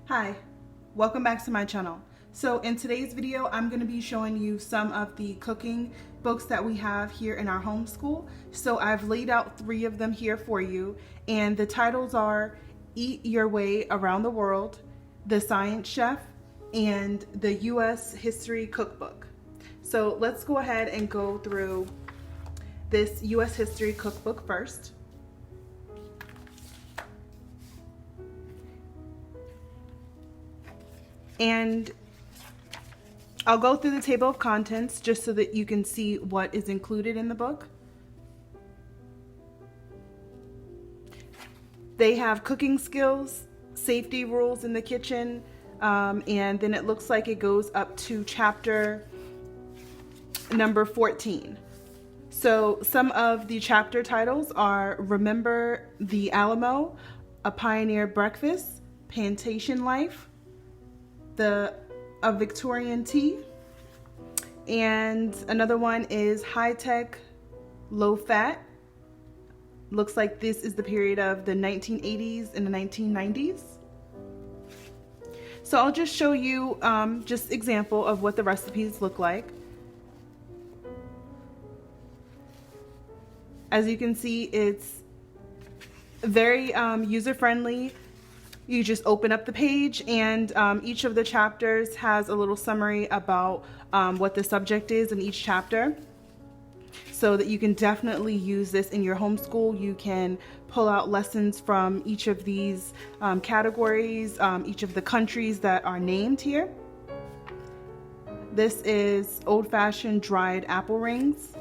Hi, welcome back to my channel. So in today's video, I'm going to be showing you some of the cooking books that we have here in our homeschool. So I've laid out 3 of them here for you, and the titles are Eat Your Way Around the World, The Science Chef, and the U.S. History Cookbook. So let's go ahead and go through this U.S. History Cookbook first. And I'll go through the table of contents just so that you can see what is included in the book. They have cooking skills, safety rules in the kitchen, and then it looks like it goes up to chapter number 14. So some of the chapter titles are Remember the Alamo, A Pioneer Breakfast, Plantation Life, a Victorian Tea, and another one is High Tech, Low Fat. Looks like this is the period of the 1980s and the 1990s. So I'll just show you just example of what the recipes look like. As you can see, it's very user-friendly. You just open up the page, and each of the chapters has a little summary about what the subject is in each chapter, so that you can definitely use this in your homeschool. You can pull out lessons from each of these categories, each of the countries that are named here. This is old-fashioned dried apple rings.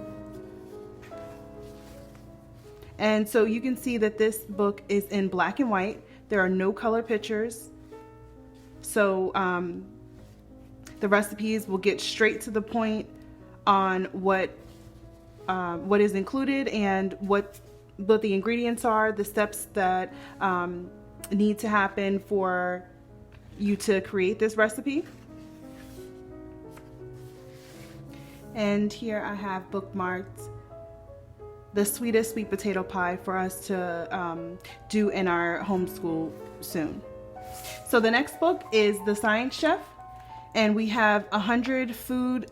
And so you can see that this book is in black and white. There are no color pictures, so the recipes will get straight to the point on what is included and what the ingredients are, the steps that need to happen for you to create this recipe. And here I have bookmarked the sweetest sweet potato pie for us to do in our homeschool soon. So the next book is The Science Chef, and we have 100 food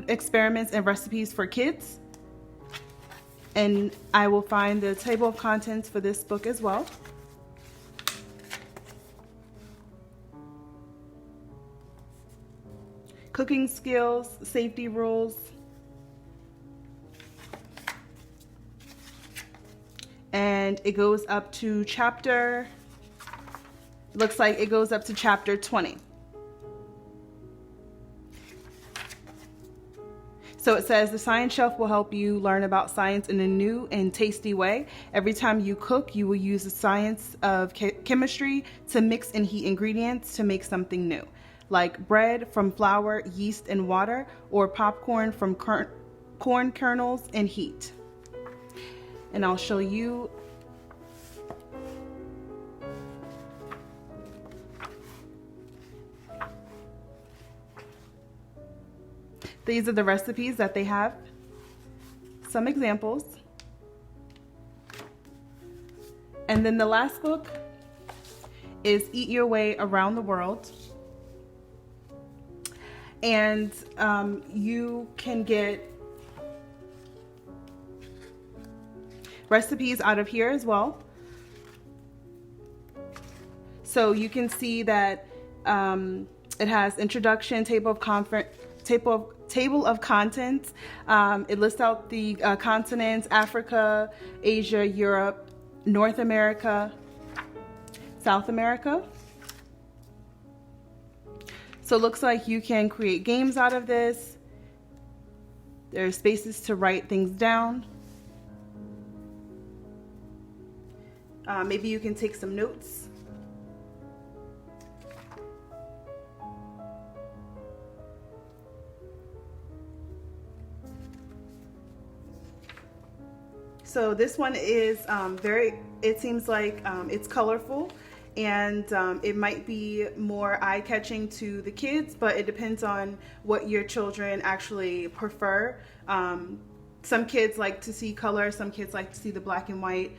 experiments and recipes for kids. And I will find the table of contents for this book as well. Cooking skills, safety rules, and it goes up to chapter, looks like it goes up to chapter 20. So it says the Science Chef will help you learn about science in a new and tasty way. Every time you cook, you will use the science of chemistry to mix and heat ingredients to make something new, like bread from flour, yeast, and water, or popcorn from corn kernels and heat. And I'll show you these are the recipes that they have, some examples. And then the last book is Eat Your Way Around the World. And you can get recipes out of here as well. So you can see that it has introduction, table of contents. It lists out the continents: Africa, Asia, Europe, North America, South America. So it looks like you can create games out of this. There are spaces to write things down. Maybe you can take some notes. So this one is it seems like it's colorful, and it might be more eye-catching to the kids, but it depends on what your children actually prefer. Some kids like to see color, some kids like to see the black and white.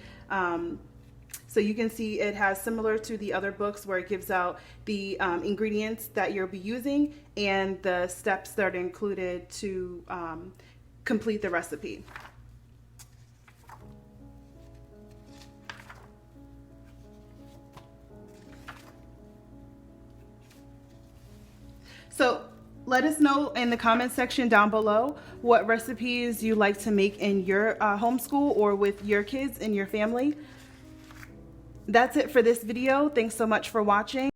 So you can see it has, similar to the other books, where it gives out the ingredients that you'll be using and the steps that are included to complete the recipe. So let us know in the comment section down below what recipes you like to make in your homeschool or with your kids in your family. That's it for this video. Thanks so much for watching.